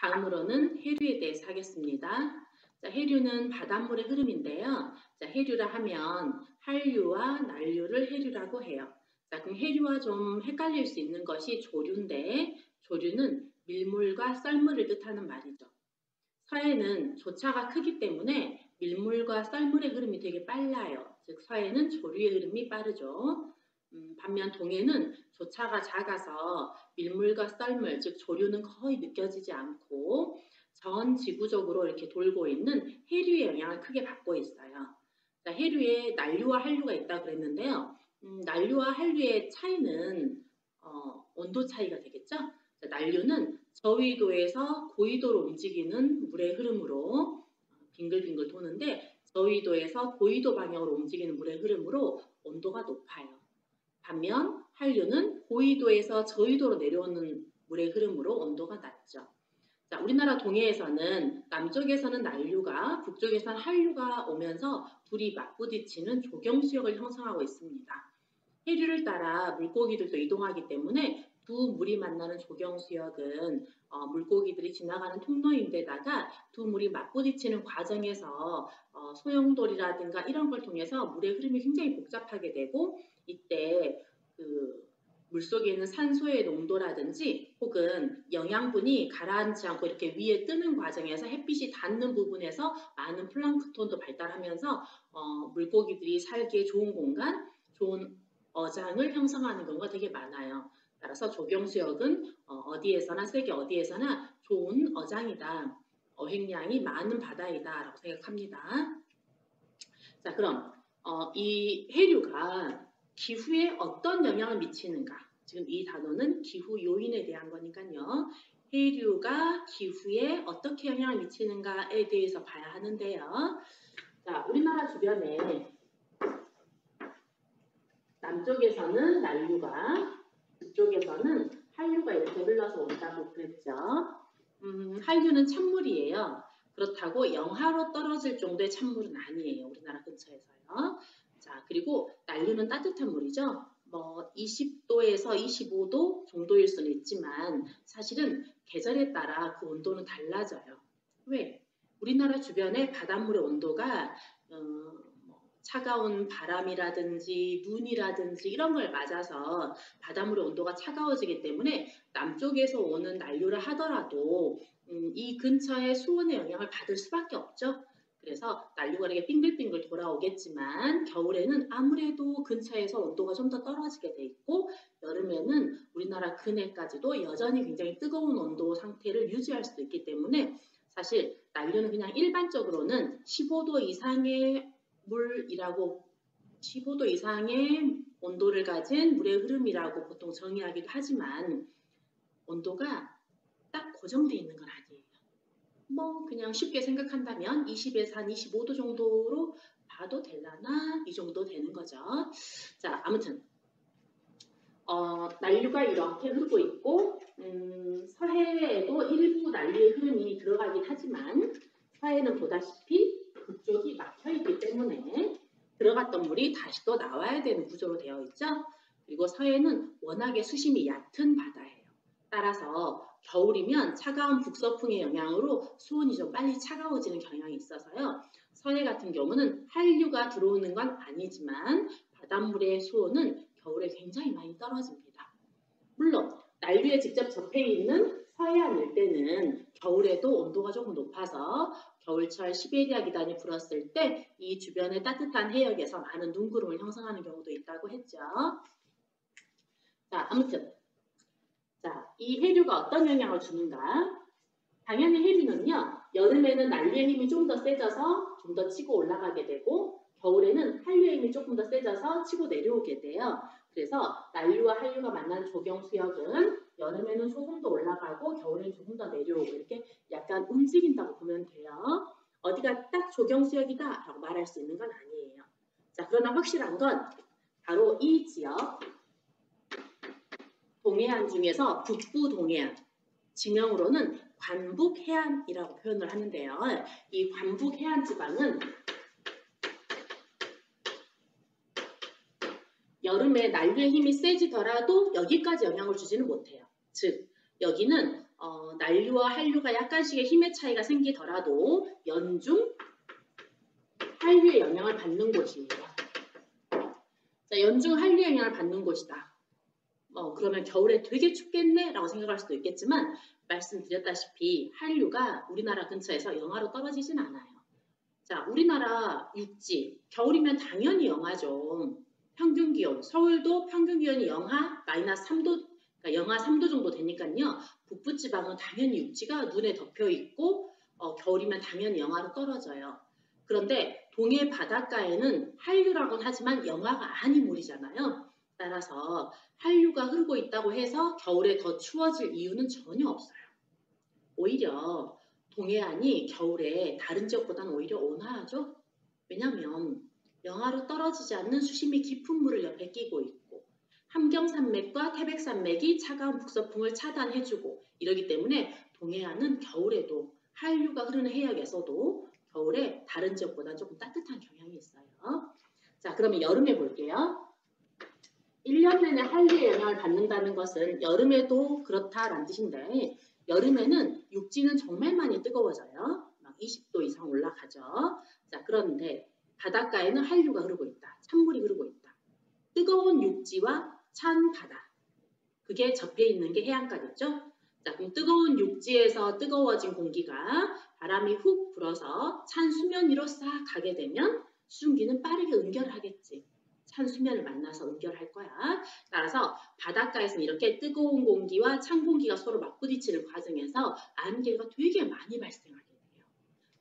다음으로는 해류에 대해서 하겠습니다. 자, 해류는 바닷물의 흐름인데요. 자, 해류라 하면 한류와 난류를 해류라고 해요. 자, 그럼 해류와 좀 헷갈릴 수 있는 것이 조류인데, 조류는 밀물과 썰물을 뜻하는 말이죠. 서해는 조차가 크기 때문에 밀물과 썰물의 흐름이 되게 빨라요. 즉 서해는 조류의 흐름이 빠르죠. 반면 동해는 조차가 작아서 밀물과 썰물, 즉 조류는 거의 느껴지지 않고 전 지구적으로 이렇게 돌고 있는 해류의 영향을 크게 받고 있어요. 자, 해류에 난류와 한류가 있다고 그랬는데요. 난류와 한류의 차이는 온도 차이가 되겠죠. 자, 난류는 저위도에서 고위도로 움직이는 물의 흐름으로 빙글빙글 도는데 저위도에서 고위도 방향으로 움직이는 물의 흐름으로 온도가 높아요. 반면 한류는 고위도에서 저위도로 내려오는 물의 흐름으로 온도가 낮죠. 자, 우리나라 동해에서는 남쪽에서는 난류가 북쪽에서는 한류가 오면서 둘이 맞부딪히는 조경수역을 형성하고 있습니다. 해류를 따라 물고기들도 이동하기 때문에 두 물이 만나는 조경수역은 물고기들이 지나가는 통로인데다가 두 물이 맞부딪히는 과정에서 소용돌이라든가 이런 걸 통해서 물의 흐름이 굉장히 복잡하게 되고 이때 그 물속에 있는 산소의 농도라든지 혹은 영양분이 가라앉지 않고 이렇게 위에 뜨는 과정에서 햇빛이 닿는 부분에서 많은 플랑크톤도 발달하면서 물고기들이 살기에 좋은 공간, 좋은 어장을 형성하는 경우가 되게 많아요. 따라서 조경수역은 어디에서나 세계 어디에서나 좋은 어장이다. 어획량이 많은 바다이다 라고 생각합니다. 자, 그럼 이 해류가 기후에 어떤 영향을 미치는가? 지금 이 단어는 기후 요인에 대한 거니까요. 해류가 기후에 어떻게 영향을 미치는가에 대해서 봐야 하는데요. 자, 우리나라 주변에 남쪽에서는 난류가, 북쪽에서는 한류가 이렇게 흘러서 온다고 그랬죠. 한류는 찬물이에요. 그렇다고 영하로 떨어질 정도의 찬물은 아니에요. 우리나라 근처에서요. 자, 그리고 난류는 따뜻한 물이죠. 뭐 20도에서 25도 정도일 수는 있지만 사실은 계절에 따라 그 온도는 달라져요. 왜? 우리나라 주변의 바닷물의 온도가 차가운 바람이라든지 눈이라든지 이런 걸 맞아서 바닷물의 온도가 차가워지기 때문에 남쪽에서 오는 난류를 하더라도 이 근처의 수온의 영향을 받을 수밖에 없죠. 그래서 난류가 이렇게 빙글빙글 돌아오겠지만 겨울에는 아무래도 근처에서 온도가 좀 더 떨어지게 돼 있고 여름에는 우리나라 근해까지도 여전히 굉장히 뜨거운 온도 상태를 유지할 수도 있기 때문에 사실 난류는 그냥 일반적으로는 15도 이상의 물이라고 15도 이상의 온도를 가진 물의 흐름이라고 보통 정의하기도 하지만 온도가 딱 고정되어 있는 건 아니에요. 뭐 그냥 쉽게 생각한다면 20에서 한 25도 정도로 봐도 되려나 이 정도 되는 거죠. 자, 아무튼 난류가 이렇게 흐르고 있고 서해에도 일부 난류의 흐름이 들어가긴 하지만 서해는 보다시피 그쪽이 막혀있기 때문에 들어갔던 물이 다시 또 나와야 되는 구조로 되어 있죠. 그리고 서해는 워낙에 수심이 얕은 바다예요. 따라서 겨울이면 차가운 북서풍의 영향으로 수온이 좀 빨리 차가워지는 경향이 있어서요. 서해 같은 경우는 한류가 들어오는 건 아니지만 바닷물의 수온은 겨울에 굉장히 많이 떨어집니다. 물론 난류에 직접 접해 있는 서해안 일대는 겨울에도 온도가 조금 높아서 겨울철 시베리아 기단이 불었을 때 이 주변의 따뜻한 해역에서 많은 눈구름을 형성하는 경우도 있다고 했죠. 자, 아무튼 자, 이 해류가 어떤 영향을 주는가? 당연히 해류는요. 여름에는 난류의 힘이 좀 더 세져서 좀 더 치고 올라가게 되고 겨울에는 한류의 힘이 조금 더 세져서 치고 내려오게 돼요. 그래서 난류와 한류가 만난 조경수역은 여름에는 조금 더 올라가고 겨울에는 조금 더 내려오고 이렇게 약간 움직인다고 보면 돼요. 어디가 딱 조경수역이다 라고 말할 수 있는 건 아니에요. 자, 그러나 확실한 건 바로 이 지역 동해안 중에서 북부 동해안 지명으로는 관북해안이라고 표현을 하는데요. 이 관북해안 지방은 여름에 난류의 힘이 세지더라도 여기까지 영향을 주지는 못해요. 즉 여기는 난류와 한류가 약간씩의 힘의 차이가 생기더라도 연중 한류의 영향을 받는 곳이에요. 자, 연중 한류의 영향을 받는 곳이다. 그러면 겨울에 되게 춥겠네? 라고 생각할 수도 있겠지만 말씀드렸다시피 한류가 우리나라 근처에서 영하로 떨어지진 않아요. 자, 우리나라 육지, 겨울이면 당연히 영하죠. 평균 기온, 서울도 평균 기온이 영하 마이너스 3도, 그러니까 영하 3도 정도 되니까요. 북부지방은 당연히 육지가 눈에 덮여 있고 겨울이면 당연히 영하로 떨어져요. 그런데 동해 바닷가에는 한류라고는 하지만 영하가 아닌 물이잖아요. 따라서 한류가 흐르고 있다고 해서 겨울에 더 추워질 이유는 전혀 없어요. 오히려 동해안이 겨울에 다른 지역보다는 오히려 온화하죠. 왜냐하면 영하로 떨어지지 않는 수심이 깊은 물을 옆에 끼고 있고 함경산맥과 태백산맥이 차가운 북서풍을 차단해주고 이러기 때문에 동해안은 겨울에도 한류가 흐르는 해역에서도 겨울에 다른 지역보다 조금 따뜻한 경향이 있어요. 자, 그러면 여름에 볼게요. 1년 내내 한류의 영향을 받는다는 것은 여름에도 그렇다라는 뜻인데 여름에는 육지는 정말 많이 뜨거워져요. 막 20도 이상 올라가죠. 자, 그런데 바닷가에는 한류가 흐르고 있다. 찬물이 흐르고 있다. 뜨거운 육지와 찬 바다. 그게 접해 있는 게 해안가겠죠. 자, 그럼 뜨거운 육지에서 뜨거워진 공기가 바람이 훅 불어서 찬 수면 위로 싹 가게 되면 수증기는 빠르게 응결하겠지. 찬 수면을 만나서 응결할 거야. 따라서 바닷가에서는 이렇게 뜨거운 공기와 찬 공기가 서로 맞부딪히는 과정에서 안개가 되게 많이 발생하게 돼요.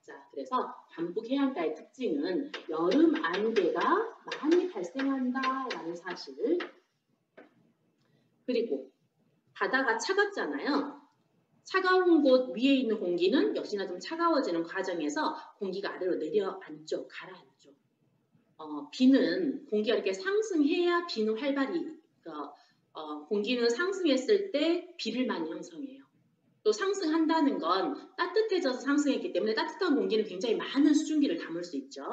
자, 그래서 반북 해안가의 특징은 여름 안개가 많이 발생한다라는 사실. 그리고 바다가 차갑잖아요. 차가운 곳 위에 있는 공기는 역시나 좀 차가워지는 과정에서 공기가 아래로 내려앉죠. 가라앉죠. 비는 공기가 이렇게 상승해야 비는 활발히 공기는 상승했을 때 비를 많이 형성해요. 또 상승한다는 건 따뜻해져서 상승했기 때문에 따뜻한 공기는 굉장히 많은 수증기를 담을 수 있죠.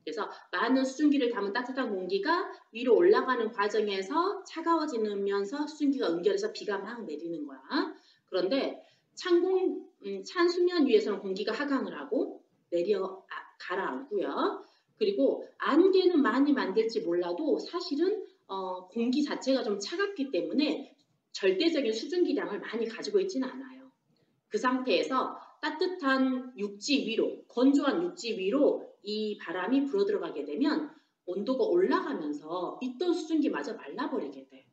그래서 많은 수증기를 담은 따뜻한 공기가 위로 올라가는 과정에서 차가워지면서 수증기가 응결해서 비가 막 내리는 거야. 그런데 찬 수면 위에서는 공기가 하강을 하고 가라앉고요. 그리고 안개는 많이 만들지 몰라도 사실은 공기 자체가 좀 차갑기 때문에 절대적인 수증기량을 많이 가지고 있지는 않아요. 그 상태에서 따뜻한 육지 위로, 건조한 육지 위로 이 바람이 불어들어가게 되면 온도가 올라가면서 있던 수증기마저 말라버리게 돼.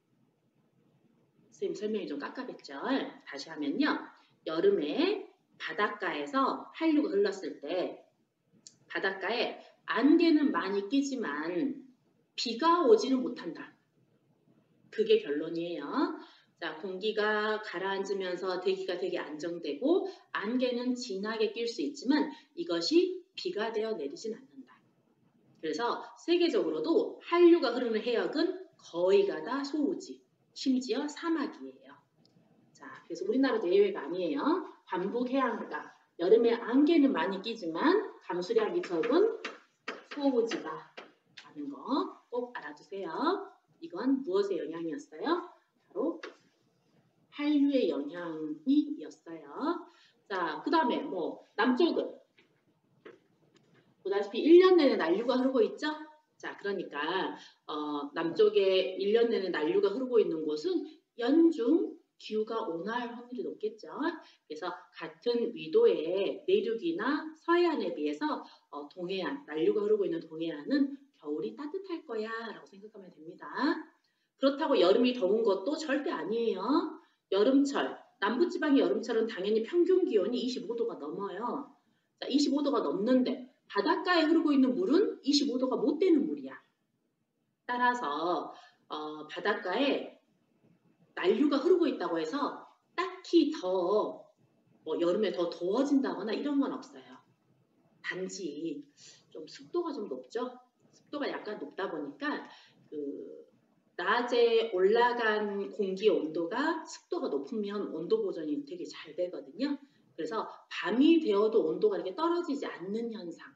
선생님 설명이 좀 깝깝했죠? 다시 하면요. 여름에 바닷가에서 한류가 흘렀을 때 바닷가에 안개는 많이 끼지만 비가 오지는 못한다. 그게 결론이에요. 자, 공기가 가라앉으면서 대기가 되게 안정되고 안개는 진하게 낄 수 있지만 이것이 비가 되어 내리진 않는다. 그래서 세계적으로도 한류가 흐르는 해역은 거의가 다 소우지, 심지어 사막이에요. 자, 그래서 우리나라도 예외가 아니에요. 반북 해안가, 여름에 안개는 많이 끼지만 강수량이 적은 소우지가 라는 거 꼭 알아두세요. 이건 무엇의 영향이었어요? 바로 한류의 영향이었어요. 자, 그 다음에 남쪽은 보다시피 1년 내내 난류가 흐르고 있죠? 자, 그러니까 남쪽에 1년 내내 난류가 흐르고 있는 곳은 연중 기후가 온화할 확률이 높겠죠. 그래서 같은 위도의 내륙이나 서해안에 비해서 동해안, 난류가 흐르고 있는 동해안은 겨울이 따뜻할 거야 라고 생각하면 됩니다. 그렇다고 여름이 더운 것도 절대 아니에요. 여름철, 남부지방의 여름철은 당연히 평균 기온이 25도가 넘어요. 자, 25도가 넘는데 바닷가에 흐르고 있는 물은 25도가 못 되는 물이야. 따라서 바닷가에 난류가 흐르고 있다고 해서 딱히 더 여름에 더 더워진다거나 이런 건 없어요. 단지 좀 습도가 좀 높죠. 습도가 약간 높다 보니까 낮에 올라간 공기 온도가 습도가 높으면 온도 보존이 되게 잘 되거든요. 그래서 밤이 되어도 온도가 이렇게 떨어지지 않는 현상.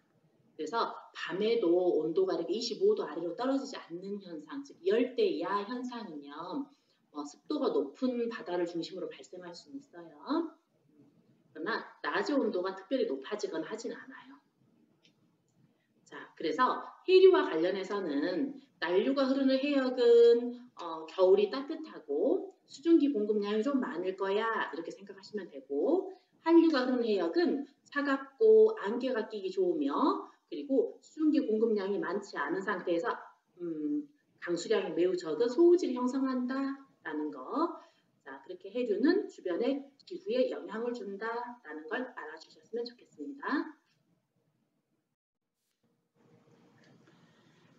그래서 밤에도 온도가 이렇게 25도 아래로 떨어지지 않는 현상, 즉 열대 이하 현상이면 습도가 높은 바다를 중심으로 발생할 수 있어요. 낮의 온도가 특별히 높아지거나 하진 않아요. 자, 그래서 해류와 관련해서는 난류가 흐르는 해역은 겨울이 따뜻하고 수증기 공급량이 좀 많을 거야 이렇게 생각하시면 되고, 한류가 흐르는 해역은 차갑고 안개가 끼기 좋으며 그리고 수증기 공급량이 많지 않은 상태에서 강수량이 매우 적은 소우지를 형성한다라는 거. 자, 그렇게 해류는 주변의 기후에 영향을 준다라는 걸 알아주셨으면 좋겠습니다.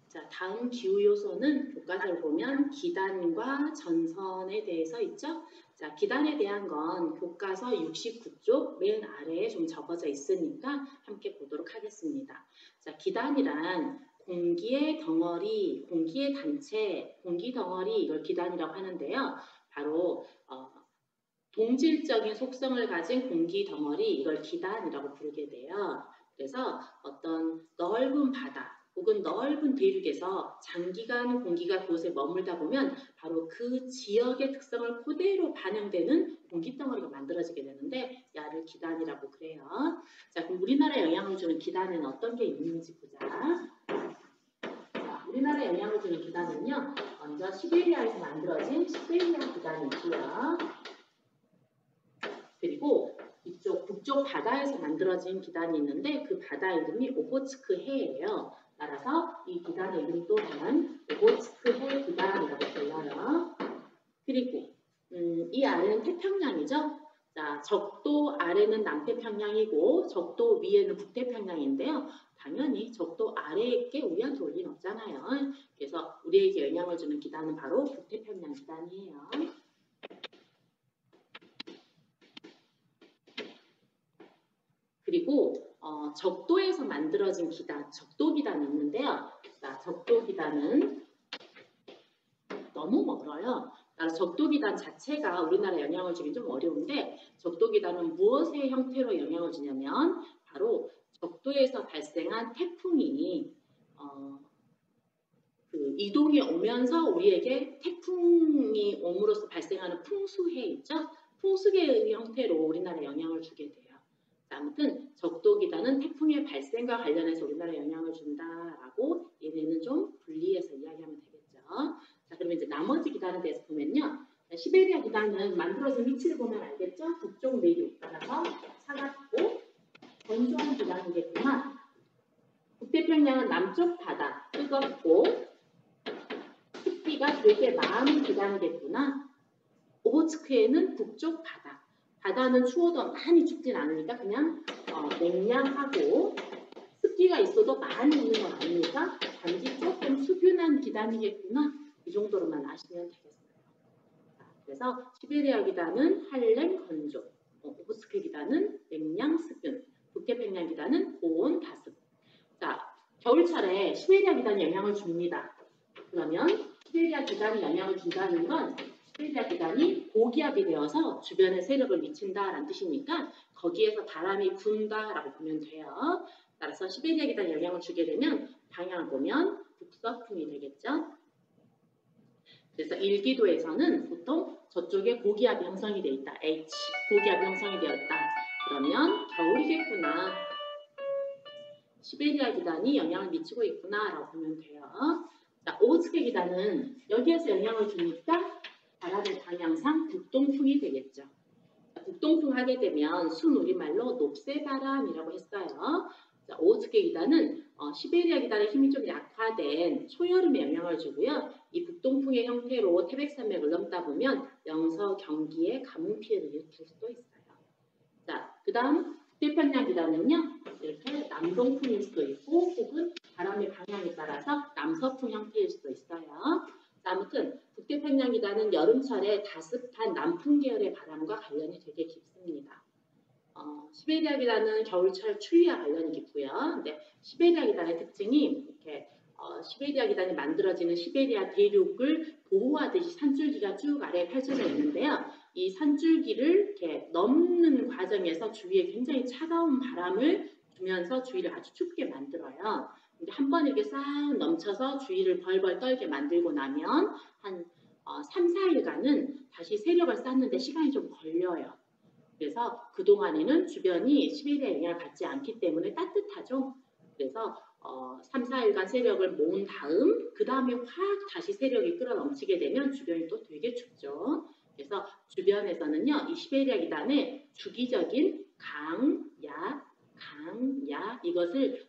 자, 다음 기후 요소는 교과서를 보면 기단과 전선에 대해서 있죠. 자, 기단에 대한 건 교과서 69쪽 맨 아래에 좀 적어져 있으니까 함께 보도록 하겠습니다. 자, 기단이란 공기의 덩어리, 공기의 단체, 공기 덩어리 이걸 기단이라고 하는데요. 바로 동질적인 속성을 가진 공기 덩어리 이걸 기단이라고 부르게 돼요. 그래서 어떤 넓은 바다 혹은 넓은 대륙에서 장기간 공기가 그곳에 머물다 보면 바로 그 지역의 특성을 그대로 반영되는 공기덩어리가 만들어지게 되는데 야를 기단이라고 그래요. 자, 그럼 우리나라에 영향을 주는 기단에는 어떤 게 있는지 보자. 자, 우리나라에 영향을 주는 기단은요. 먼저 시베리아에서 만들어진 시베리아 기단이 있고요. 그리고 이쪽 북쪽 바다에서 만들어진 기단이 있는데 그 바다 이름이 오호츠크 해예요. 따라서 이 기단의 이름 또한 오호츠크 해 기단이라고 불러요. 그리고 이 아래는 태평양이죠. 자, 적도 아래는 남태평양이고 적도 위에는 북태평양인데요. 당연히 적도 아래에 게 우리한테 올 리는 없잖아요. 그래서 우리에게 영향을 주는 기단은 바로 북태평양 기단이에요. 그리고 적도에서 만들어진 기단, 적도 기단이 있는데요. 자, 적도 기단은 너무 멀어요. 따라서 적도 기단 자체가 우리나라에 영향을 주기 좀 어려운데 적도 기단은 무엇의 형태로 영향을 주냐면 바로 적도에서 발생한 태풍이 그 이동이 오면서 우리에게 태풍이 옴으로써 발생하는 풍수해 있죠. 풍수해의 형태로 우리나라에 영향을 주게 돼요. 아무튼 적도 기단은 태풍의 발생과 관련해서 우리나라에 영향을 준다라고 얘네는 좀 분리해서 이야기하면 되겠죠. 자, 그러면 이제 나머지 기단에 대해서 보면요. 시베리아 기단은 만들어진 위치를 보면 알겠죠? 북쪽 내륙 따라서 차갑고 건조한 기단이겠지만 북태평양은 남쪽 바다 뜨겁고 습기가 되게 많은 기단이겠구나. 오호츠크에는 북쪽 바다. 바다는 추워도 많이 춥진 않으니까 그냥 냉량하고 습기가 있어도 많이 있는 건 아니니까 단지 조금 수변한 기단이겠구나. 이 정도로만 아시면 되겠습니다. 자, 그래서 시베리아 기단은 한랭 건조, 오호츠크 기단은 냉량 수변, 북태평양 기단은 고온 다습. 자, 겨울철에 시베리아 기단이 영향을 줍니다. 그러면 시베리아 기단이 영향을 준다는 건 시베리아 기단이 고기압이 되어서 주변에 세력을 미친다라는 뜻이니까 거기에서 바람이 분다라고 보면 돼요. 따라서 시베리아 기단이 영향을 주게 되면 방향을 보면 북서풍이 되겠죠. 그래서 일기도에서는 보통 저쪽에 고기압이 형성이 되어 있다. H, 고기압이 형성이 되었다. 그러면 겨울이겠구나. 시베리아 기단이 영향을 미치고 있구나라고 보면 돼요. 자, 오호츠크 기단은 여기에서 영향을 주니까 바람의 방향상 북동풍이 되겠죠. 북동풍 하게 되면 순우리말로 높새바람이라고 했어요. 자, 오호츠크 기단은 시베리아 기단의 힘이 좀 약화된 초여름에 영향을 주고요. 이 북동풍의 형태로 태백산맥을 넘다 보면 영서, 경기에 가뭄 피해를 일으킬 수도 있어요. 자, 그 다음 북태평양 기단은요. 이렇게 남동풍일 수도 있고 혹은 바람의 방향에 따라서 남서풍 형태일 수도 있어요. 아무튼 북태평양 기단은 여름철에 다습한 남풍 계열의 바람과 관련이 되게 깊습니다. 시베리아 기단은 겨울철 추위와 관련이 깊고요. 근데 시베리아 기단의 특징이 이렇게 시베리아 기단이 만들어지는 시베리아 대륙을 보호하듯이 산줄기가 쭉 아래에 펼쳐져 있는데요. 이 산줄기를 이렇게 넘는 과정에서 주위에 굉장히 차가운 바람을 주면서 주위를 아주 춥게 만들어요. 근데 한번 이렇게 싹 넘쳐서 주위를 벌벌 떨게 만들고 나면 한 3, 4일간은 다시 세력을 쌓는데 시간이 좀 걸려요. 그래서 그동안에는 주변이 시베리아 영향을 받지 않기 때문에 따뜻하죠. 그래서 3, 4일간 세력을 모은 다음 그 다음에 확 다시 세력이 끌어넘치게 되면 주변이 또 되게 춥죠. 그래서 주변에서는요. 이 시베리아 기단의 주기적인 강야 이것을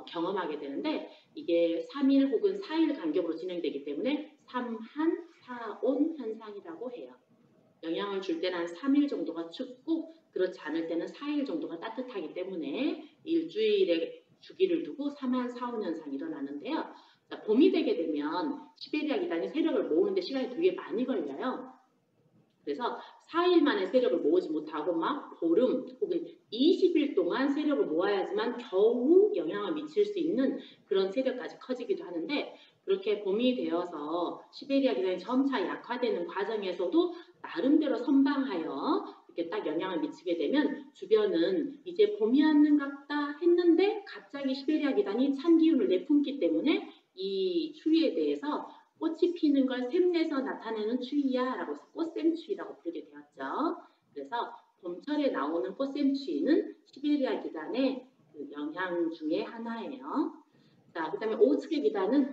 경험하게 되는데 이게 3일 혹은 4일 간격으로 진행되기 때문에 3한 4온 현상이라고 해요. 영향을 줄 때는 한 3일 정도가 춥고 그렇지 않을 때는 4일 정도가 따뜻하기 때문에 일주일의 주기를 두고 3한 4온 현상이 일어나는데요. 자, 봄이 되게 되면 시베리아 기단이 세력을 모으는데 시간이 되게 많이 걸려요. 그래서 4일 만에 세력을 모으지 못하고 막 보름 혹은 20일 동안 세력을 모아야지만 겨우 영향을 미칠 수 있는 그런 세력까지 커지기도 하는데 그렇게 봄이 되어서 시베리아 기단이 점차 약화되는 과정에서도 나름대로 선방하여 이렇게 딱 영향을 미치게 되면 주변은 이제 봄이 왔는갑다 했는데 갑자기 시베리아 기단이 찬 기운을 내뿜기 때문에 이 추위에 대해서 꽃이 피는 걸 샘내서 나타내는 추위야 라고 해서 꽃샘추위라고 부르게 되었죠. 그래서 봄철에 나오는 꽃샘추위는 시베리아 기단의 그 영향 중에 하나예요. 자, 그 다음에 오호츠크 기단은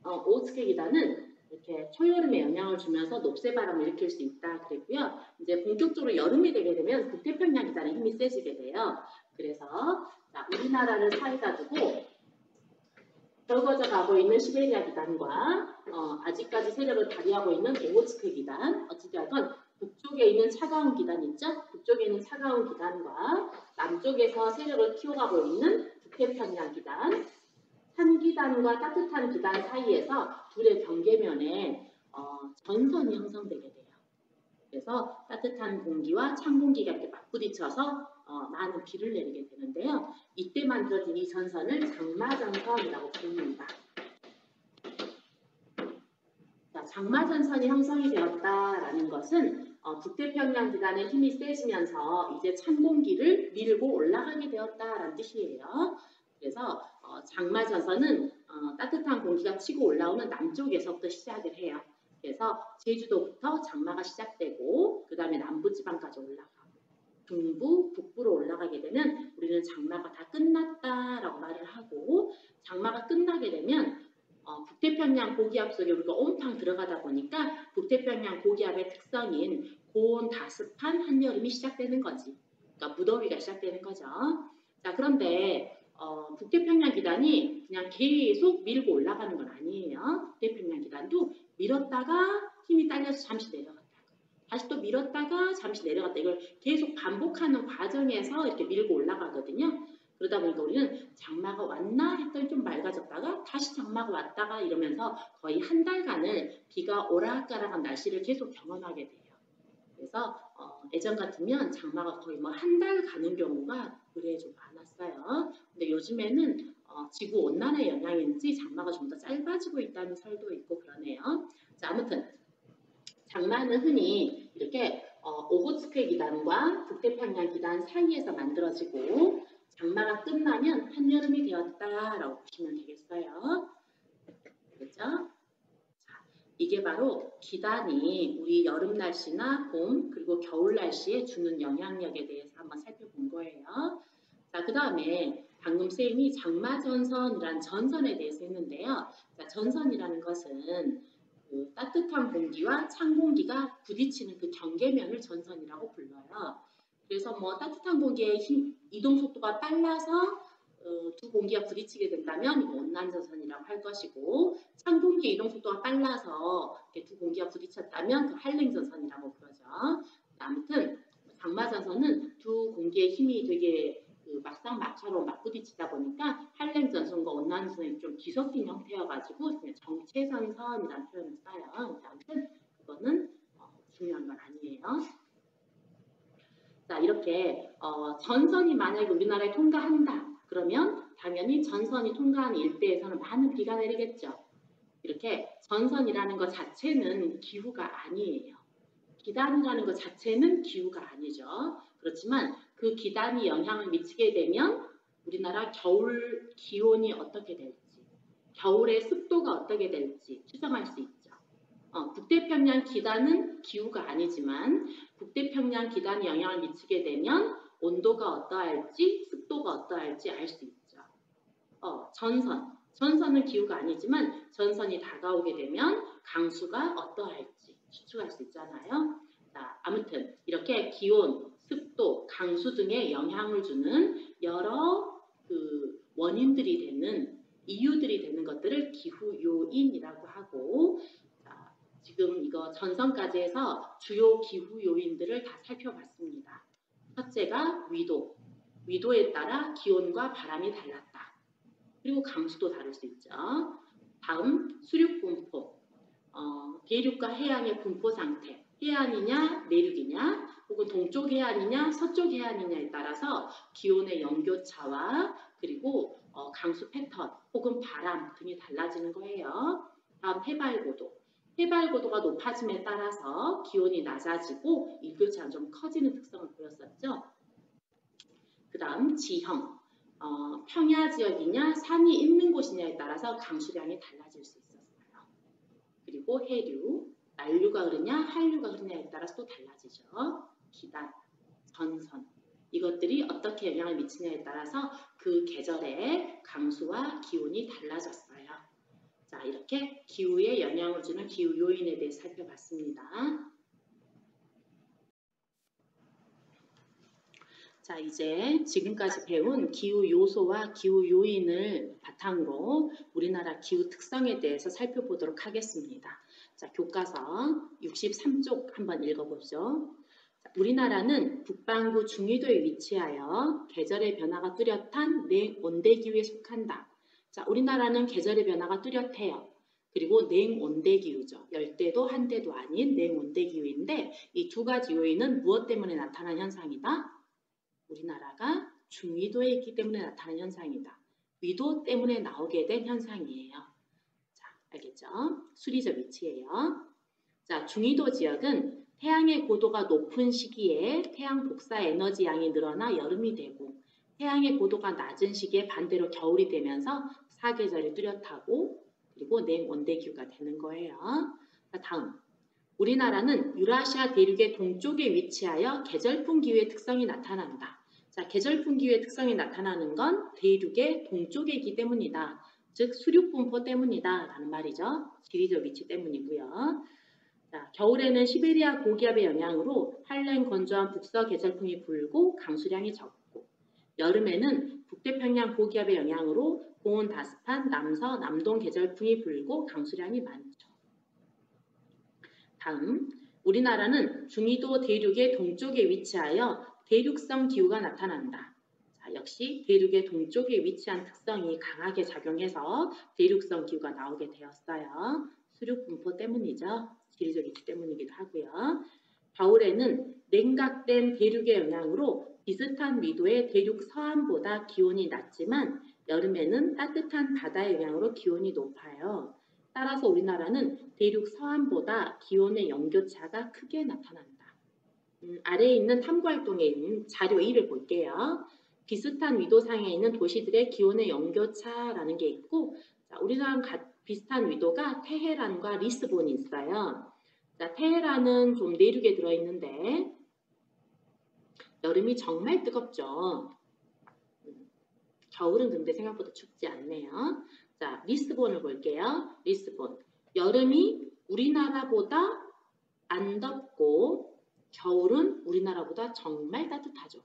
오호츠크 기단은 이렇게 초여름에 영향을 주면서 높새바람을 일으킬 수 있다 그랬고요. 이제 본격적으로 여름이 되게 되면 북태평양 기단의 힘이 세지게 돼요. 그래서 자, 우리나라를 사이다 두고 적어져 가고 있는 시베리아 기단과 아직까지 세력을 발휘하고 있는 오호츠크 기단, 어찌되었건 북쪽에 있는 차가운 기단 있죠? 북쪽에 있는 차가운 기단과 남쪽에서 세력을 키워가고 있는 북태평양 기단, 찬 기단과 따뜻한 기단 사이에서 둘의 경계면에 전선이 형성되게 돼요. 그래서 따뜻한 공기와 찬 공기가 이렇게 맞부딪혀서 많은 비를 내리게 되는데요. 이때 만들어진 이 전선을 장마전선이라고 부릅니다. 자, 장마전선이 형성이 되었다라는 것은 북태평양 기단의 힘이 세지면서 이제 찬 공기를 밀고 올라가게 되었다라는 뜻이에요. 그래서 장마전선은 따뜻한 공기가 치고 올라오는 남쪽에서부터 시작을 해요. 그래서 제주도부터 장마가 시작되고 그 다음에 남부지방까지 올라가고 중부, 북부로 올라가게 되면 우리는 장마가 다 끝났다라고 말을 하고 장마가 끝나게 되면 북태평양 고기압 속에 우리가 온팡 들어가다 보니까 북태평양 고기압의 특성인 고온 다습한 한여름이 시작되는 거지. 그러니까 무더위가 시작되는 거죠. 자, 그런데 북태평양 기단이 그냥 계속 밀고 올라가는 건 아니에요. 북태평양 기단도 밀었다가 힘이 딸려서 잠시 내려갔다가 다시 또 밀었다가 잠시 내려갔다 이걸 계속 반복하는 과정에서 이렇게 밀고 올라가거든요. 그러다 보니까 우리는 장마가 왔나 했더니 좀 맑아졌다가 다시 장마가 왔다가 이러면서 거의 한 달간을 비가 오락가락한 날씨를 계속 경험하게 돼요. 그래서 예전 같으면 장마가 거의 뭐 한 달 가는 경우가 의뢰에 좀 많았어요. 근데 요즘에는 지구 온난화의 영향인지 장마가 좀 더 짧아지고 있다는 설도 있고 그러네요. 자, 아무튼 장마는 흔히 이렇게 오호츠크 기단과 북태평양 기단 사이에서 만들어지고 장마가 끝나면 한여름이 되었다라고 보시면 되겠어요. 그렇죠? 이게 바로 기단이 우리 여름 날씨나 봄 그리고 겨울 날씨에 주는 영향력에 대해서 한번 살펴본 거예요. 자, 그 다음에 방금 쌤이 장마전선이란 전선에 대해서 했는데요. 자, 전선이라는 것은 그 따뜻한 공기와 찬 공기가 부딪히는 그 경계면을 전선이라고 불러요. 그래서 뭐 따뜻한 공기의 이동 속도가 빨라서 두 공기가 부딪히게 된다면 온난전선이라고 할 것이고 찬 공기 이동 속도가 빨라서 두 공기가 부딪혔다면 그 한랭전선이라고 그러죠. 아무튼 장마전선은 두 공기의 힘이 되게 그 막상막하로 맞부딪히다 보니까 한랭전선과 온난전선이 좀 뒤섞인 형태여가지고 정체전선이라는 표현을 써요. 아무튼 그거는 중요한 건 아니에요. 자, 이렇게 전선이 만약에 우리나라에 통과한다. 그러면 당연히 전선이 통과하는 일대에서는 많은 비가 내리겠죠. 이렇게 전선이라는 것 자체는 기후가 아니에요. 기단이라는 것 자체는 기후가 아니죠. 그렇지만 그 기단이 영향을 미치게 되면 우리나라 겨울 기온이 어떻게 될지, 겨울의 습도가 어떻게 될지 추정할 수 있죠. 북태평양 기단은 기후가 아니지만 북태평양 기단이 영향을 미치게 되면 온도가 어떠할지 습도가 어떠할지 알 수 있죠. 전선은 기후가 아니지만 전선이 다가오게 되면 강수가 어떠할지 추측할 수 있잖아요. 자, 아무튼 이렇게 기온, 습도, 강수 등에 영향을 주는 여러 원인들이 되는 이유들이 되는 것들을 기후 요인이라고 하고, 자, 지금 이거 전선까지 해서 주요 기후 요인들을 다 살펴봤습니다. 첫째가 위도, 위도에 따라 기온과 바람이 달랐다. 그리고 강수도 다를 수 있죠. 다음 수륙 분포, 대륙과 해안의 분포 상태, 해안이냐 내륙이냐 혹은 동쪽 해안이냐 서쪽 해안이냐에 따라서 기온의 연교차와 그리고 강수 패턴 혹은 바람 등이 달라지는 거예요. 다음 해발고도, 해발고도가 높아짐에 따라서 기온이 낮아지고 일교차가 좀 커지는 특성을 보였었죠. 그 다음 지형, 평야 지역이냐 산이 있는 곳이냐에 따라서 강수량이 달라질 수 있었어요. 그리고 해류, 난류가 흐르냐 한류가 흐르냐에 따라서 또 달라지죠. 기단, 전선, 이것들이 어떻게 영향을 미치냐에 따라서 그 계절의 강수와 기온이 달라졌어요. 자, 이렇게 기후에 영향을 주는 기후 요인에 대해 살펴봤습니다. 자, 이제 지금까지 배운 기후 요소와 기후 요인을 바탕으로 우리나라 기후 특성에 대해서 살펴보도록 하겠습니다. 자, 교과서 63쪽 한번 읽어보죠. 자, 우리나라는 북반구 중위도에 위치하여 계절의 변화가 뚜렷한 냉온대기후에 속한다. 자, 우리나라는 계절의 변화가 뚜렷해요. 그리고 냉온대기후죠. 열대도 한대도 아닌 냉온대기후인데 이 두 가지 요인은 무엇 때문에 나타난 현상이다? 우리나라가 중위도에 있기 때문에 나타나는 현상이다. 위도 때문에 나오게 된 현상이에요. 자, 알겠죠? 수리적 위치예요. 자, 중위도 지역은 태양의 고도가 높은 시기에 태양 복사 에너지 양이 늘어나 여름이 되고 태양의 고도가 낮은 시기에 반대로 겨울이 되면서 사계절이 뚜렷하고 그리고 냉온대기후가 되는 거예요. 자, 다음. 우리나라는 유라시아 대륙의 동쪽에 위치하여 계절풍 기후의 특성이 나타난다. 자, 계절풍 기후의 특성이 나타나는 건 대륙의 동쪽에 있기 때문이다. 즉 수륙 분포 때문이다 라는 말이죠. 지리적 위치 때문이고요. 자, 겨울에는 시베리아 고기압의 영향으로 한랭 건조한 북서 계절풍이 불고 강수량이 적고 여름에는 북태평양 고기압의 영향으로 고온 다습한 남서 남동 계절풍이 불고 강수량이 많죠. 다음, 우리나라는 중위도 대륙의 동쪽에 위치하여 대륙성 기후가 나타난다. 자, 역시 대륙의 동쪽에 위치한 특성이 강하게 작용해서 대륙성 기후가 나오게 되었어요. 수륙 분포 때문이죠. 지리적 위치 때문이기도 하고요. 겨울에는 냉각된 대륙의 영향으로 비슷한 위도의 대륙 서안보다 기온이 낮지만 여름에는 따뜻한 바다의 영향으로 기온이 높아요. 따라서 우리나라는 대륙 서안보다 기온의 연교차가 크게 나타난다. 아래에 있는 탐구활동에 있는 자료 1을 볼게요. 비슷한 위도상에 있는 도시들의 기온의 연교차라는 게 있고 자, 우리나라랑 비슷한 위도가 테헤란과 리스본이 있어요. 자, 테헤란은 좀 내륙에 들어있는데 여름이 정말 뜨겁죠. 겨울은 근데 생각보다 춥지 않네요. 자, 리스본을 볼게요. 리스본. 여름이 우리나라보다 안 덥고 겨울은 우리나라보다 정말 따뜻하죠.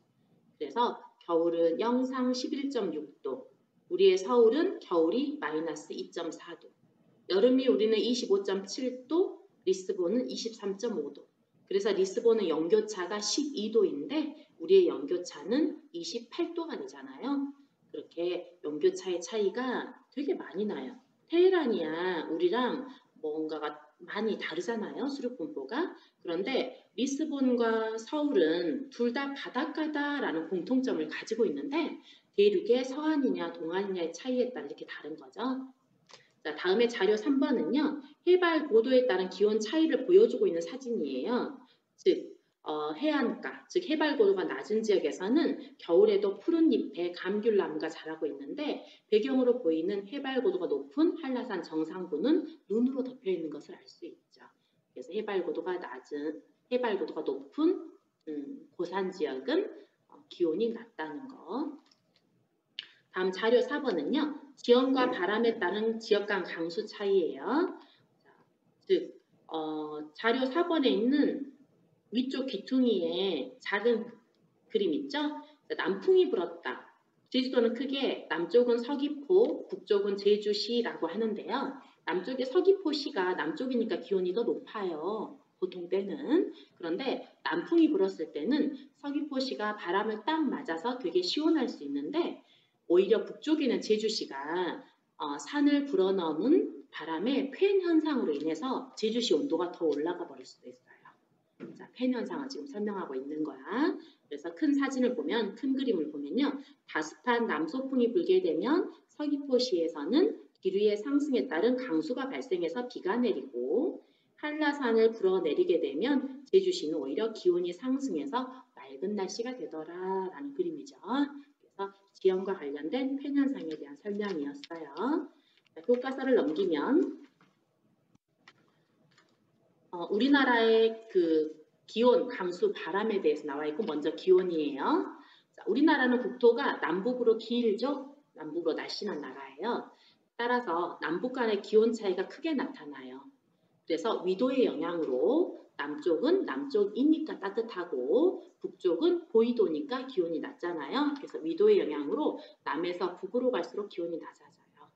그래서 겨울은 영상 11.6도, 우리의 서울은 겨울이 마이너스 2.4도, 여름이 우리는 25.7도, 리스본은 23.5도. 그래서 리스본은 연교차가 12도인데 우리의 연교차는 28도가 되잖아요. 그렇게 연교차의 차이가 되게 많이 나요. 테헤란이야 우리랑 뭔가가 많이 다르잖아요. 수륙 분포가. 그런데 리스본과 서울은 둘 다 바닷가다라는 공통점을 가지고 있는데 대륙의 서안이냐 동안이냐의 차이에 따라 이렇게 다른 거죠. 자, 다음에 자료 3번은요. 해발 고도에 따른 기온 차이를 보여주고 있는 사진이에요. 즉 해안가, 즉 해발 고도가 낮은 지역에서는 겨울에도 푸른 잎에 감귤나무가 자라고 있는데 배경으로 보이는 해발 고도가 높은 한라산 정상부는 눈으로 덮여 있는 것을 알 수 있죠. 그래서 해발 고도가 높은 고산 지역은 기온이 낮다는 거. 다음 자료 4번은요. 지형과 바람에 따른 지역 간 강수 차이예요. 즉 자료 4번에 있는 위쪽 귀퉁이에 작은 그림 있죠? 남풍이 불었다. 제주도는 크게 남쪽은 서귀포, 북쪽은 제주시라고 하는데요. 남쪽의 서귀포시가 남쪽이니까 기온이 더 높아요. 보통 때는. 그런데 남풍이 불었을 때는 서귀포시가 바람을 딱 맞아서 되게 시원할 수 있는데 오히려 북쪽에는 제주시가 산을 불어넣는 바람의 팬 현상으로 인해서 제주시 온도가 더 올라가 버릴 수도 있어요. 자, 팬 현상을 지금 설명하고 있는 거야. 그래서 큰 사진을 보면, 큰 그림을 보면요. 다습한 남소풍이 불게 되면 서귀포시에서는 기류의 상승에 따른 강수가 발생해서 비가 내리고 한라산을 불어내리게 되면 제주시는 오히려 기온이 상승해서 맑은 날씨가 되더라라는 그림이죠. 그래서 지형과 관련된 팬 현상에 대한 설명이었어요. 자, 교과서를 넘기면 우리나라의 그 기온, 강수, 바람에 대해서 나와 있고 먼저 기온이에요. 자, 우리나라는 국토가 남북으로 길죠. 남북으로 날씬한 나라예요. 따라서 남북 간의 기온 차이가 크게 나타나요. 그래서 위도의 영향으로 남쪽은 남쪽이니까 따뜻하고 북쪽은 고위도니까 기온이 낮잖아요. 그래서 위도의 영향으로 남에서 북으로 갈수록 기온이 낮아져요.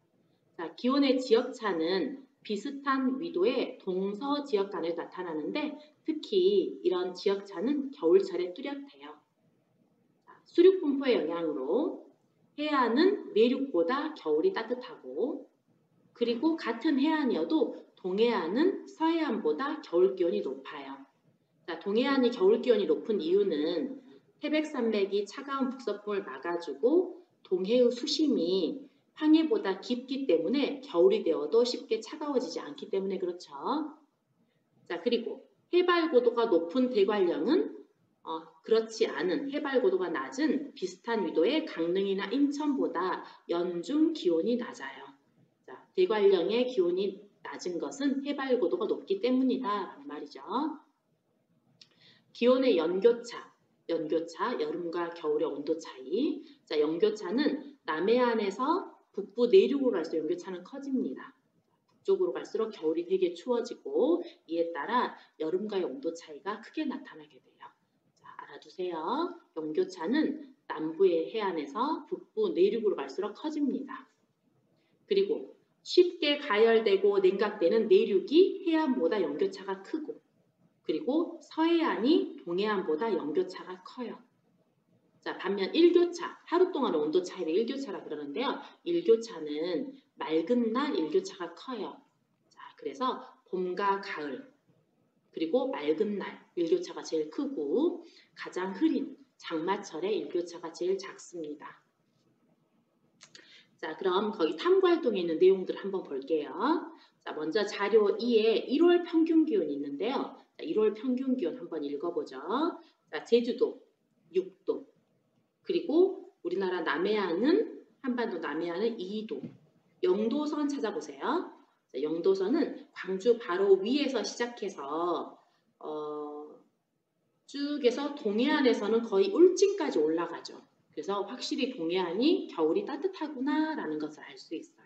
자, 기온의 지역차는 비슷한 위도의 동서 지역 간에 나타나는데 특히 이런 지역차는 겨울철에 뚜렷해요. 자, 수륙 분포의 영향으로 해안은 내륙보다 겨울이 따뜻하고 그리고 같은 해안이어도 동해안은 서해안보다 겨울 기온이 높아요. 자, 동해안이 겨울 기온이 높은 이유는 태백산맥이 차가운 북서풍을 막아주고 동해의 수심이 항해보다 깊기 때문에 겨울이 되어도 쉽게 차가워지지 않기 때문에 그렇죠. 자, 그리고 해발 고도가 높은 대관령은 그렇지 않은 해발 고도가 낮은 비슷한 위도의 강릉이나 인천보다 연중 기온이 낮아요. 자, 대관령의 기온이 낮은 것은 해발 고도가 높기 때문이다 라는 말이죠. 기온의 연교차, 여름과 겨울의 온도 차이. 자, 연교차는 남해안에서 북부 내륙으로 갈수록 연교차는 커집니다. 북쪽으로 갈수록 겨울이 되게 추워지고 이에 따라 여름과의 온도 차이가 크게 나타나게 돼요. 자, 알아두세요. 연교차는 남부의 해안에서 북부 내륙으로 갈수록 커집니다. 그리고 쉽게 가열되고 냉각되는 내륙이 해안보다 연교차가 크고 그리고 서해안이 동해안보다 연교차가 커요. 자, 반면 일교차, 하루 동안의 온도 차이를 일교차라 그러는데요. 일교차는 맑은 날 일교차가 커요. 자, 그래서 봄과 가을, 그리고 맑은 날 일교차가 제일 크고 가장 흐린 장마철에 일교차가 제일 작습니다. 자, 그럼 거기 탐구활동에 있는 내용들 한번 볼게요. 자, 먼저 자료 2에 1월 평균 기온이 있는데요. 자, 1월 평균 기온 한번 읽어보죠. 자, 제주도 6도. 그리고 우리나라 남해안은 한반도 남해안은 2도. 영도선 찾아보세요. 자, 영도선은 광주 바로 위에서 시작해서 쭉 해서 동해안에서는 거의 울진까지 올라가죠. 그래서 확실히 동해안이 겨울이 따뜻하구나 라는 것을 알 수 있어요.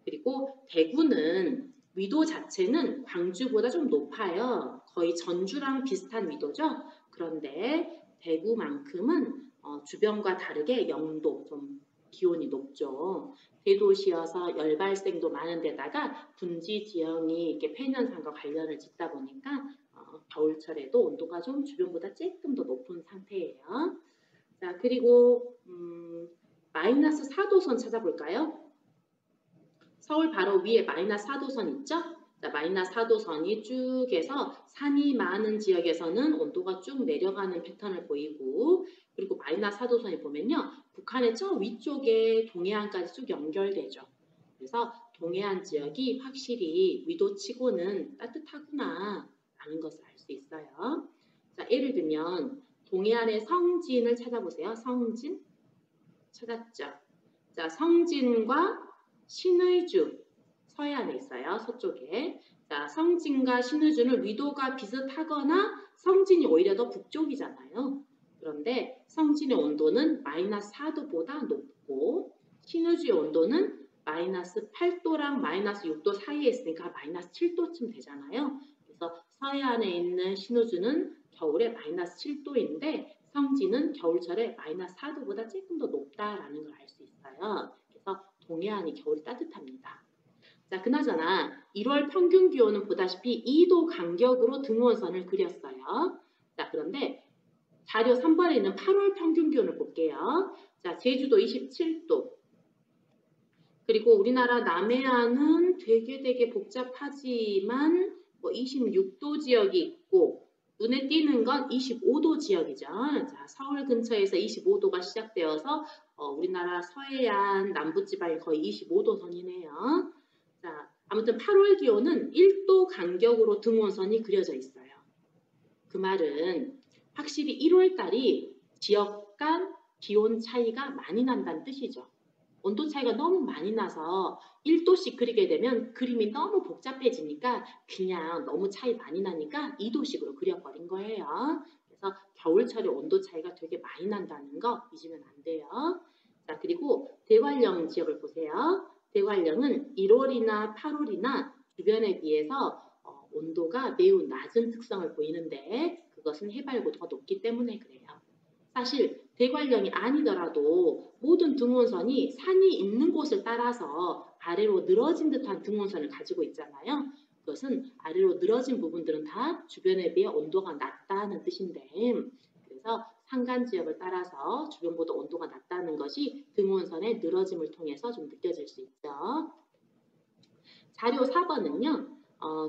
그리고 대구는 위도 자체는 광주보다 좀 높아요. 거의 전주랑 비슷한 위도죠. 그런데 대구만큼은 주변과 다르게 영도 좀 기온이 높죠. 대도시여서 열 발생도 많은 데다가 분지 지형이 이렇게 팬 현상과 관련을 짓다 보니까 겨울철에도 온도가 좀 주변보다 조금 더 높은 상태예요. 자, 그리고 마이너스 4도선 찾아볼까요? 서울 바로 위에 마이너스 4도선 있죠? 자, 마이너스 4도선이 쭉 해서 산이 많은 지역에서는 온도가 쭉 내려가는 패턴을 보이고 그리고 마이너스 4도선이 보면요. 북한의 저 위쪽에 동해안까지 쭉 연결되죠. 그래서 동해안 지역이 확실히 위도치고는 따뜻하구나 라는 것을 알 수 있어요. 자, 예를 들면 동해안의 성진을 찾아보세요. 성진 찾았죠? 자, 성진과 신의주 서해안에 있어요. 서쪽에. 자, 성진과 신우주는 위도가 비슷하거나 성진이 오히려 더 북쪽이잖아요. 그런데 성진의 온도는 마이너스 4도보다 높고 신우주의 온도는 마이너스 8도랑 마이너스 6도 사이에 있으니까 마이너스 7도쯤 되잖아요. 그래서 서해안에 있는 신우주는 겨울에 마이너스 7도인데 성진은 겨울철에 마이너스 4도보다 조금 더 높다라는 걸 알 수 있어요. 그래서 동해안이 겨울이 따뜻합니다. 자, 그나저나 1월 평균 기온은 보다시피 2도 간격으로 등원선을 그렸어요. 자, 그런데 자료 3번에 있는 8월 평균 기온을 볼게요. 자, 제주도 27도. 그리고 우리나라 남해안은 되게 복잡하지만 뭐 26도 지역이 있고 눈에 띄는 건 25도 지역이죠. 자, 서울 근처에서 25도가 시작되어서 우리나라 서해안 남부지방이 거의 25도 선이네요. 자, 아무튼 8월 기온은 1도 간격으로 등원선이 그려져 있어요. 그 말은 확실히 1월 달이 지역 간 기온 차이가 많이 난다는 뜻이죠. 온도 차이가 너무 많이 나서 1도씩 그리게 되면 그림이 너무 복잡해지니까 그냥 너무 차이 많이 나니까 2도씩으로 그려버린 거예요. 그래서 겨울철에 온도 차이가 되게 많이 난다는 거 잊으면 안 돼요. 자, 그리고 대관령 지역을 보세요. 대관령은 1월이나 8월이나 주변에 비해서 온도가 매우 낮은 특성을 보이는데 그것은 해발고도가 높기 때문에 그래요. 사실 대관령이 아니더라도 모든 등원선이 산이 있는 곳을 따라서 아래로 늘어진 듯한 등원선을 가지고 있잖아요. 그것은 아래로 늘어진 부분들은 다 주변에 비해 온도가 낮다는 뜻인데 그래서 산간 지역을 따라서 주변보다 온도가 낮다는 것이 등원선의 늘어짐을 통해서 좀 느껴질 수 있죠. 자료 4번은요.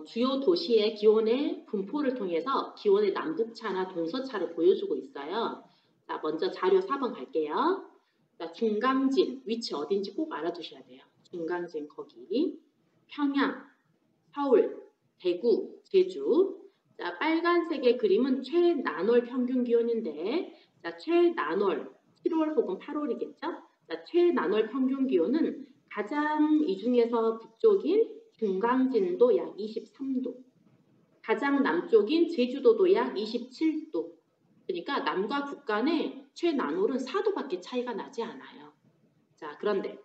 주요 도시의 기온의 분포를 통해서 기온의 남북차나 동서차를 보여주고 있어요. 자, 먼저 자료 4번 갈게요. 자, 중강진, 위치 어딘지 꼭 알아두셔야 돼요. 중강진 거기, 평양, 서울, 대구, 제주. 자, 빨간색의 그림은 최나놀 평균 기온인데 자, 최나놀, 7월 혹은 8월이겠죠? 자, 최나놀 평균 기온은 가장 이 중에서 북쪽인 중강진도 약 23도, 가장 남쪽인 제주도도 약 27도. 그러니까 남과 북 간의 최나놀은 4도밖에 차이가 나지 않아요. 자, 그런데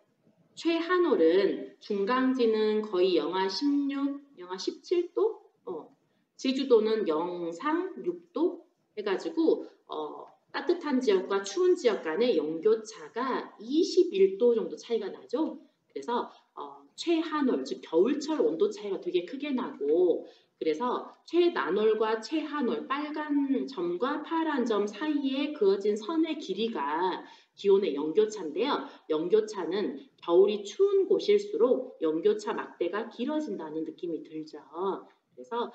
최하놀은 중강진은 거의 영하 16, 영하 17도, 제주도는 영상 6도 해가지고 따뜻한 지역과 추운 지역 간의 영교차가 21도 정도 차이가 나죠. 그래서 최하놀, 즉 겨울철 온도 차이가 되게 크게 나고 그래서 최나놀과 최하놀, 빨간 점과 파란 점 사이에 그어진 선의 길이가 기온의 영교차인데요. 영교차는 겨울이 추운 곳일수록 영교차 막대가 길어진다는 느낌이 들죠. 그래서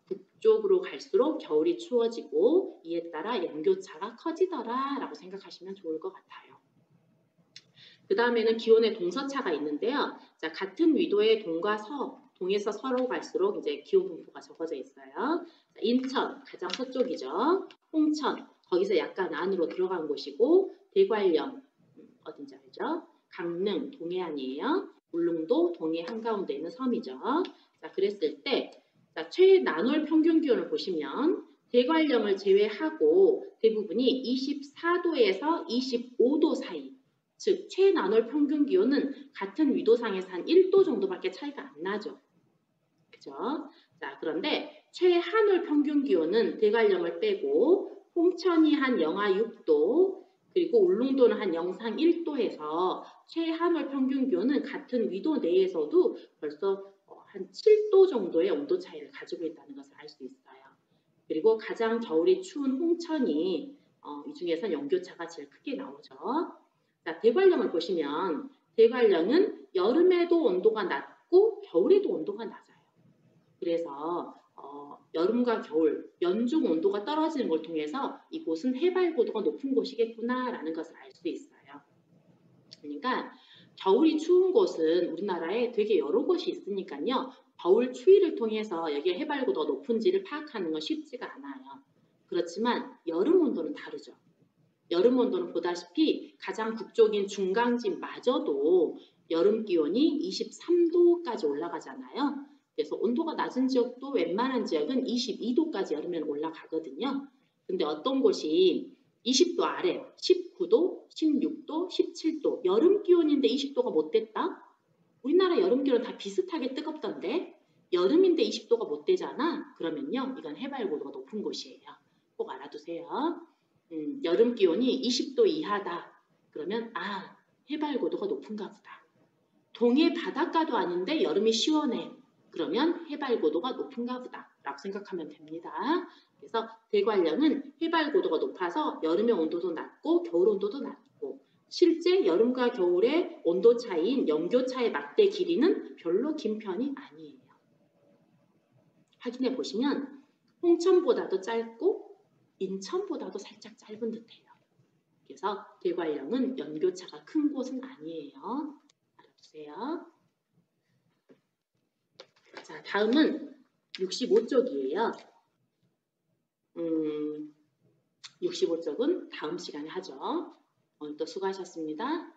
북쪽으로 갈수록 겨울이 추워지고 이에 따라 영교차가 커지더라라고 생각하시면 좋을 것 같아요. 그 다음에는 기온의 동서차가 있는데요. 자, 같은 위도의 동과 서, 동에서 서로 갈수록 이제 기온 분포가 적어져 있어요. 자, 인천 가장 서쪽이죠. 홍천 거기서 약간 안으로 들어간 곳이고 대관령 어딘지 알죠? 강릉 동해안이에요. 울릉도 동해 한가운데 있는 섬이죠. 자, 그랬을 때 자, 최나놀 평균 기온을 보시면 대관령을 제외하고 대부분이 24도에서 25도 사이 즉 최나놀 평균 기온은 같은 위도상에서 한 1도 정도밖에 차이가 안 나죠. 그죠? 자, 그런데 최하놀 평균 기온은 대관령을 빼고 홍천이 한 영하 6도 그리고 울릉도는 한 영상 1도에서 최하놀 평균 기온은 같은 위도 내에서도 벌써 한 7도 정도의 온도 차이를 가지고 있다는 것을 알 수 있어요. 그리고 가장 겨울이 추운 홍천이 이 중에서 영교차가 제일 크게 나오죠. 자, 대관령을 보시면 대관령은 여름에도 온도가 낮고 겨울에도 온도가 낮아요. 그래서 여름과 겨울 연중 온도가 떨어지는 걸 통해서 이곳은 해발 고도가 높은 곳이겠구나라는 것을 알 수 있어요. 그러니까 겨울이 추운 곳은 우리나라에 되게 여러 곳이 있으니까요. 겨울 추위를 통해서 여기에 해발 고도가 높은지를 파악하는 건 쉽지가 않아요. 그렇지만 여름 온도는 다르죠. 여름 온도는 보다시피 가장 북쪽인 중강진마저도 여름 기온이 23도까지 올라가잖아요. 그래서 온도가 낮은 지역도 웬만한 지역은 22도까지 여름에는 올라가거든요. 근데 어떤 곳이 20도 아래, 19도, 16도, 17도, 여름 기온인데 20도가 못 됐다? 우리나라 여름 기온은 다 비슷하게 뜨겁던데 여름인데 20도가 못 되잖아? 그러면요, 이건 해발 고도가 높은 곳이에요. 꼭 알아두세요. 여름 기온이 20도 이하다. 그러면 해발 고도가 높은가 보다. 동해 바닷가도 아닌데 여름이 시원해. 그러면 해발 고도가 높은가 보다 라고 생각하면 됩니다. 그래서 대관령은 해발 고도가 높아서 여름의 온도도 낮고 겨울 온도도 낮고 실제 여름과 겨울의 온도 차이인 영교차의 막대 길이는 별로 긴 편이 아니에요. 확인해 보시면 홍천보다도 짧고 인천보다도 살짝 짧은 듯해요. 그래서 대관령은 연교차가 큰 곳은 아니에요. 알아두세요. 자, 다음은 65쪽이에요. 65쪽은 다음 시간에 하죠. 오늘도 수고하셨습니다.